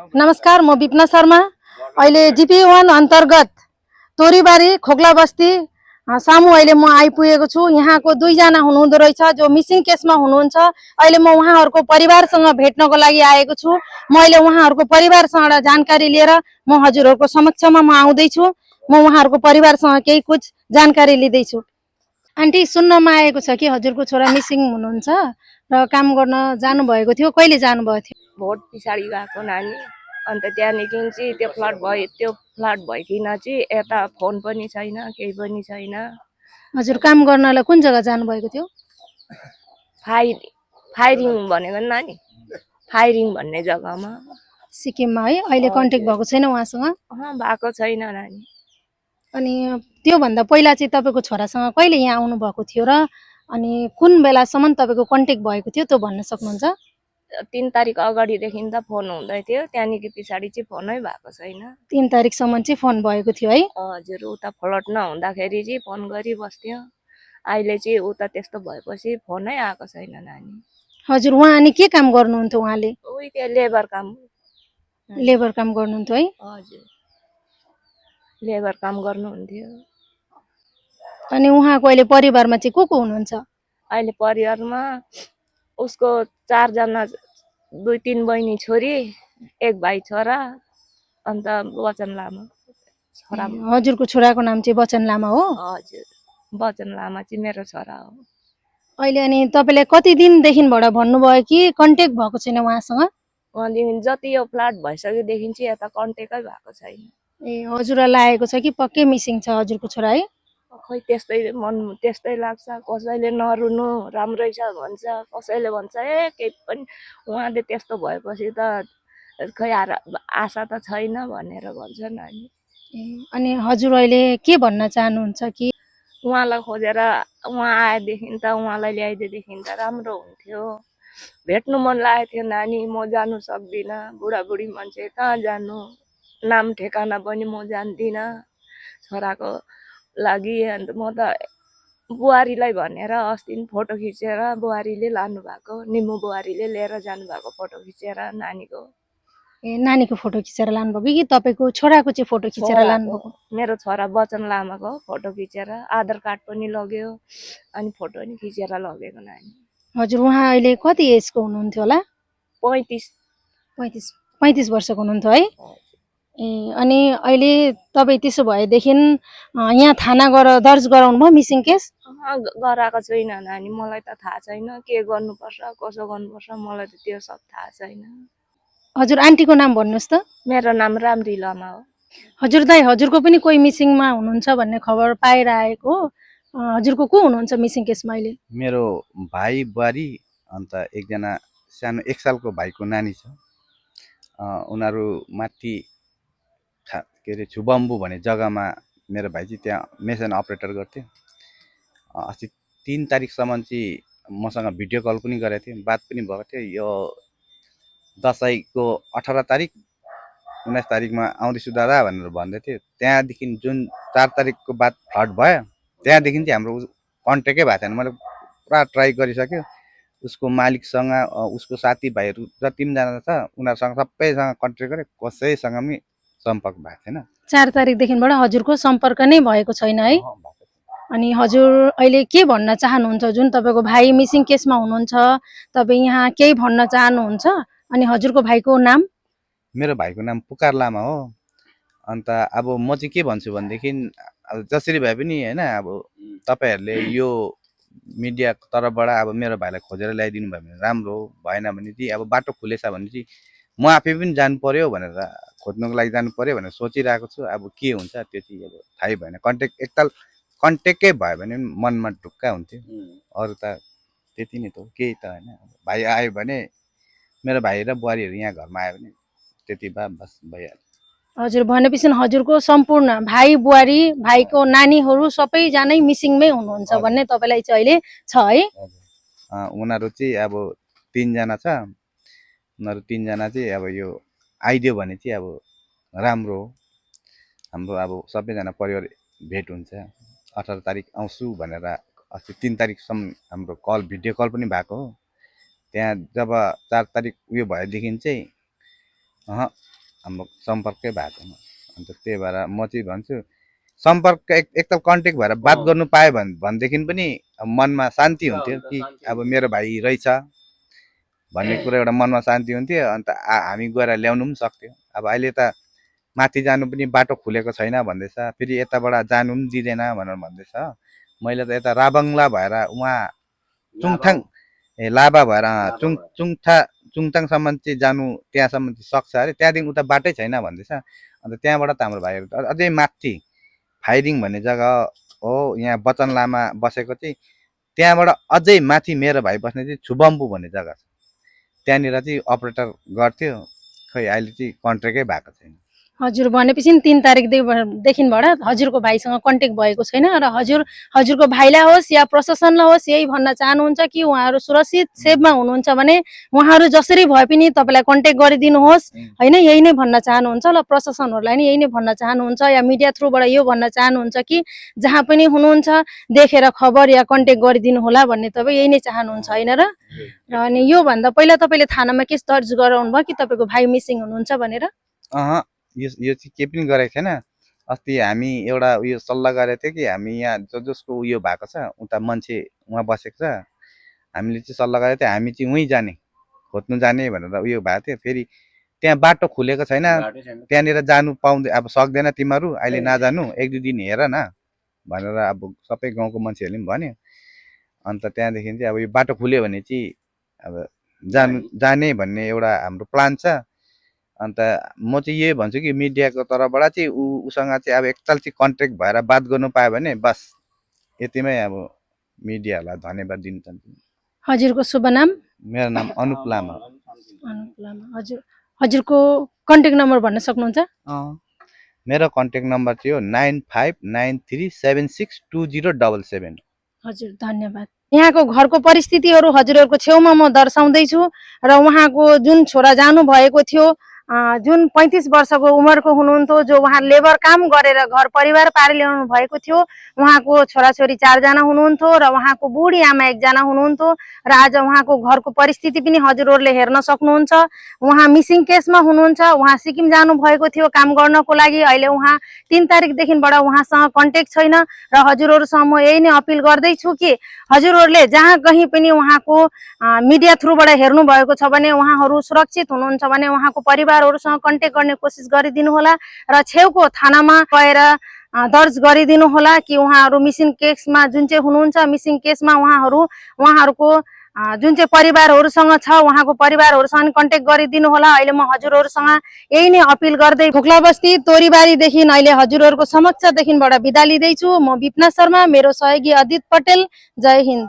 नमस्कार, म विपना शर्मा। अहिले GP1 अन्तर्गत तोरीबारी खोक्लाबस्ती सामु अहिले म आइपुगेको छु। यहाँको दुईजना हुनुहुँदो रहेछ जो मिसिङ केसमा हुनुहुन्छ। अहिले म उहाँहरूको परिवारसँग भेट्नको लागि आएको छु। म अहिले उहाँहरूको परिवारसँग जानकारी लिएर म हजुरहरूको समक्षमा म आउँदैछु। म उहाँहरूको परिवारसँग केही कुछ जानकारी लिँदैछु। आन्टी, सुन्नमा आएको छ कि हजुरको छोरा मिसिङ हुनुहुन्छ र काम गर्न जानुभएको थियो। कहिले जानुभएको थियो? भोट पछाडि गएको नानी। अन्त त्यहाँदेखि चाहिँ त्यो फ्लड भइकन चाहिँ यता फोन पनि छैन, केही पनि छैन। हजुर काम गर्नलाई कुन जग्गा जानुभएको थियो? फायरिङ भनेको नानी, फायरिङ भन्ने जग्गामा सिक्किममा है। अहिले कन्ट्याक्ट भएको छैन उहाँसँग? भएको छैन नानी। अनि त्योभन्दा पहिला चाहिँ तपाईँको छोरासँग कहिले यहाँ आउनुभएको थियो र अनि कुन बेलासम्म तपाईँको कन्ट्याक्ट भएको थियो त्यो भन्न सक्नुहुन्छ? 3 तारिक अगाडिदेखि त फोन हुँदै थियो, त्यहाँदेखि पछाडि चाहिँ फोनै भएको छैन। 3 तारिकसम्म चाहिँ फोन भएको थियो है? हजुर, उता फ्लड नहुँदाखेरि चाहिँ फोन गरिबस्थ्यो। अहिले चाहिँ उता त्यस्तो भएपछि फोनै आएको छैन नानी। हजुर, उहाँ अनि के काम गर्नुहुन्थ्यो उहाँले? उही त्यो लेबर काम गर्नुहुन्थ्यो है? हजुर, लेबर काम गर्नुहुन्थ्यो। अनि उहाँको अहिले परिवारमा चाहिँ को हुनुहुन्छ? अहिले परिवारमा उसको 4 जना, 2-3 बहिनी छोरी, 1 भाइ छोरा, अन्त वचन लामा छोरा। हजुरको छोराको नाम चाहिँ वचन लामा हो? हजुर, वचन लामा चाहिँ मेरो छोरा हो। अहिले अनि तपाईँले कति दिनदेखिबाट भन्नुभयो कि कन्ट्याक्ट भएको छैन उहाँसँग? उहाँदेखि जति यो फ्लड भइसकेदेखि चाहिँ यता कन्ट्याक्टै भएको छैन। ए, हजुरलाई लागेको छ कि पक्कै मिसिङ छ हजुरको छोरा है? खै त्यस्तै लाग्छ। कसैले नरुनु राम्रै छ भन्छ, कसैले भन्छ केही पनि। उहाँले त्यस्तो भएपछि त खै आशा त छैन भनेर भन्छ नानी। अनि हजुर अहिले के भन्न चाहनुहुन्छ कि उहाँलाई खोजेर उहाँ आएदेखि त उहाँलाई ल्याइदिएदेखि त राम्रो हुन्थ्यो। भेट्नु मन लागेको थियो नानी, म जानु सक्दिनँ। बुढाबुढी मान्छे कहाँ जानु, नाम ठेगाना पनि म जान्दिनँ छोराको लागि। अन्त म त बुहारीलाई भनेर अस्ति फोटो खिचेर बुहारीले लानु भएको, निमु बुहारीले लिएर जानुभएको फोटो खिचेर नानीको। ए, नानीको फोटो खिचेर लानुभएको कि तपाईँको छोराको चाहिँ फोटो खिचेर लानुभएको? मेरो छोरा वचन लामाको फोटो खिचेर, आधार कार्ड पनि लग्यो अनि फोटो पनि खिचेर लगेको नानी। हजुर, उहाँ अहिले कति एजको हुनुहुन्थ्यो होला? 35 वर्षको हुनुहुन्थ्यो है? ए, अनि अहिले तपाईँ त्यसो भएदेखि यहाँ थाना गएर दर्ज गराउनु भयो मिसिङ केस? गराएको छैन नानी, मलाई त थाहा छैन के गर्नुपर्छ कसो गर्नुपर्छ, मलाई त त्यो सब थाहा छैन। हजुर, आन्टीको नाम भन्नुहोस् त। मेरो नाम राम्री लामा हो। हजुर दाइ, हजुरको पनि कोही मिसिङमा हुनुहुन्छ भन्ने खबर पाएर आएको हो। हजुरको को हुनुहुन्छ मिसिङ केसमा अहिले? मेरो भाइ बुहारी, अन्त एकजना सानो 1 सालको भाइको नानी छ। उनीहरू माथि के अरे छुबम्बु भन्ने जग्गामा मेरो भाइ चाहिँ त्यहाँ मेसिन अपरेटर गर्थ्यो। अस्ति 3 तारिकसम्म चाहिँ मसँग भिडियो कल पनि गरेको थियो, बात पनि भएको थियो। यो दसैँको 18 तारिक 19 तारिकमा आउँदैछु दादा भनेर भन्दै थियो। त्यहाँदेखि जुन 4 तारिकको बाद फ्लड भयो, त्यहाँदेखि चाहिँ हाम्रो कन्ट्याक्टै भएको छैन। मैले पुरा ट्राई गरिसक्यो। उसको मालिकसँग, उसको साथीभाइहरू जति पनि जना छ उनीहरूसँग सबैसँग कन्ट्याक्ट गरेँ, कसैसँग पनि सम्पर्क भएको छैन। 4 तारिकदेखिबाट हजुरको सम्पर्क नै भएको छैन है? अनि हजुर अहिले के भन्न चाहनुहुन्छ? जुन तपाईँको भाइ मिसिङ केसमा हुनुहुन्छ, तपाईँ यहाँ केही भन्न चाहनुहुन्छ? अनि हजुरको भाइको नाम? मेरो भाइको नाम पुकार लामा हो। अन्त अब म चाहिँ के भन्छु भनेदेखि, अब जसरी भए पनि होइन, अब तपाईँहरूले यो मिडिया तर्फबाट अब मेरो भाइलाई खोजेर ल्याइदिनु भयो भने राम्रो हो। भएन भने चाहिँ अब बाटो खुलेछ भने चाहिँ म आफै पनि जानु पर्यो भनेर, खोज्नुको लागि जानु पर्यो भनेर सोचिरहेको छु। अब के हुन्छ त्यो चाहिँ अब थाहै भएन। एकताल कन्ट्याक्टै भयो भने मनमा ढुक्का हुन्थ्यो। अरू त त्यति नै त हो, केही त होइन। भाइ आयो भने, मेरो भाइ र बुहारीहरू यहाँ घरमा आयो भने त्यति भए बस भइहाल्यो। हजुर, भनेपछि हजुरको सम्पूर्ण भाइ बुहारी, भाइको नानीहरू सबैजना मिसिङमै हुनुहुन्छ भन्ने तपाईँलाई चाहिँ अहिले छ है? उनीहरू चाहिँ अब 3 जना छ। उनीहरू 3 जना चाहिँ अब यो आइदियो भने चाहिँ अब राम्रो हो। हाम्रो अब सबैजना परिवार भेट हुन्छ। 18 तारिक आउँछु भनेर अस्ति 3 तारिकसम्म हाम्रो कल, भिडियो कल पनि भएको हो। त्यहाँ जब 4 तारिक उयो भएदेखि चाहिँ हाम्रो सम्पर्कै भएको छैन। अन्त त्यही भएर म चाहिँ भन्छु सम्पर्क एकताल कन्ट्याक्ट भएर बात गर्नु पाएँ भनेदेखि पनि मनमा शान्ति हुन्थ्यो कि अब मेरो भाइ रहेछ भन्ने कुरा एउटा मनमा शान्ति हुन्थ्यो। अन्त हामी गएर ल्याउनु पनि सक्थ्यो। अब अहिले त माथि जानु पनि बाटो खुलेको छैन भन्दैछ, फेरि यताबाट जानु पनि दिँदैन भनेर भन्दैछ। मैले त यता राबङ्ला भएर उहाँ चुङथाङ लाभा भएर चुङथाङसम्म चाहिँ जानु, त्यहाँसम्म चाहिँ सक्छ अरे, त्यहाँदेखि उता बाटै छैन भन्दैछ। अन्त त्यहाँबाट त हाम्रो भाइहरू अझै माथि फाइरिङ भन्ने जग्गा हो, यहाँ बचन लामा बसेको चाहिँ त्यहाँबाट अझै माथि मेरो भाइ बस्ने चाहिँ छुबम्बु भन्ने जग्गा छ, त्यहाँनिर चाहिँ अपरेटर गर्थ्यो। खै अहिले चाहिँ कन्ट्र्याक्टै भएको छैन। हजुर भनेपछि 3 तारिकदेखिबाट हजुरको भाइसँग कन्ट्याक्ट भएको छैन र हजुरको भाइलाई होस् या प्रशासनलाई होस् यही भन्न चाहनुहुन्छ कि उहाँहरू सुरक्षित सेफमा हुनुहुन्छ भने उहाँहरू जसरी भए पनि तपाईँलाई कन्ट्याक्ट गरिदिनुहोस् होइन, यही नै भन्न चाहनुहुन्छ। ल प्रशासनहरूलाई नि यही नै भन्न चाहनुहुन्छ या मिडिया थ्रुबाट यो भन्न चाहनुहुन्छ कि जहाँ पनि हुनुहुन्छ देखेर खबर या कन्ट्याक्ट गरिदिनु होला भन्ने तपाईँ यही नै चाहनुहुन्छ होइन र? अनि योभन्दा पहिला तपाईँले थानामा केस दर्ज गराउनु भयो कि तपाईँको भाइ मिसिङ हुनुहुन्छ भनेर? यो चाहिँ केही पनि गरेको छैन। अस्ति हामी एउटा उयो सल्लाह गरेको थियो कि हामी यहाँ जसको उयो भएको छ उता मान्छे उहाँ बसेको छ, हामीले चाहिँ सल्लाह गरेको थियो हामी चाहिँ उहीँ जाने, खोज्नु जाने भनेर उयो भएको थियो। फेरि त्यहाँ बाटो खुलेको छैन, त्यहाँनिर जानु पाउँदै अब सक्दैन तिमीहरू अहिले नजानु, 1-2 दिन हेर न भनेर अब सबै गाउँको मान्छेहरूले पनि भन्यो। अन्त त्यहाँदेखि चाहिँ अब यो बाटो खुल्यो भने चाहिँ अब जाने भन्ने एउटा हाम्रो प्लान छ। अन्त म चाहिँ यही भन्छु कि मिडियाको तर्फबाट चाहिँ उसँग चाहिँ अब एकताल चाहिँ कन्ट्याक्ट भएर बात गर्नु पायो भने बस यतिमै अब मिडियालाई धन्यवाद दिन चाहन्छु। हजुरको शुभ नाम? मेरो नाम अनुप लामा। हजुरको कन्ट्याक्ट नम्बर भन्न सक्नुहुन्छ? मेरो कन्ट्याक्ट नम्बर चाहिँ हो 9593762077। हजुर धन्यवाद। यहाँको घरको परिस्थितिहरू हजुरहरूको छेउमा म दर्शाउँदैछु र उहाँको जुन छोरा जानु भएको थियो जुन 35 वर्षको उमेरको हुनुहुन्थ्यो, जो उहाँ लेबर काम गरेर घर परिवार पालिरहनु भएको थियो, उहाँको छोराछोरी 4 जना हुनुहुन्थ्यो र उहाँको बुढी आमा 1 जना हुनुहुन्थ्यो र आज उहाँको घरको परिस्थिति पनि हजुरहरूले हेर्न सक्नुहुन्छ। उहाँ मिसिङ केसमा हुनुहुन्छ, उहाँ सिक्किम जानु भएको थियो काम गर्नको लागि। अहिले उहाँ 3 तारिकदेखिबाट उहाँसँग कन्ट्याक्ट छैन र हजुरहरूसँग म यही नै अपिल गर्दैछु कि हजुरहरूले जहाँ कहीँ पनि उहाँको मिडिया थ्रुबाट हेर्नु भएको छ भने उहाँहरू सुरक्षित हुनुहुन्छ भने उहाँको परिवारहरूसँग कन्ट्याक्ट गर्ने कोसिस गरिदिनु होला र छेउको थानामा गएर दर्ज गरिदिनु होला कि उहाँहरू मिसिङ केसमा जुन चाहिँ हुनुहुन्छ, मिसिङ केसमा उहाँहरूको जुन चाहिँ परिवारहरूसँग छ उहाँको परिवारहरूसँग कन्ट्याक्ट गरिदिनु होला। अहिले म हजुरहरूसँग यही नै अपिल गर्दै खोक्लाबस्ती तोरीबारीदेखि अहिले हजुरहरूको समक्षदेखिबाट बिदा लिँदैछु। म विपना शर्मा, मेरो सहयोगी अदित पटेल। जय हिन्द।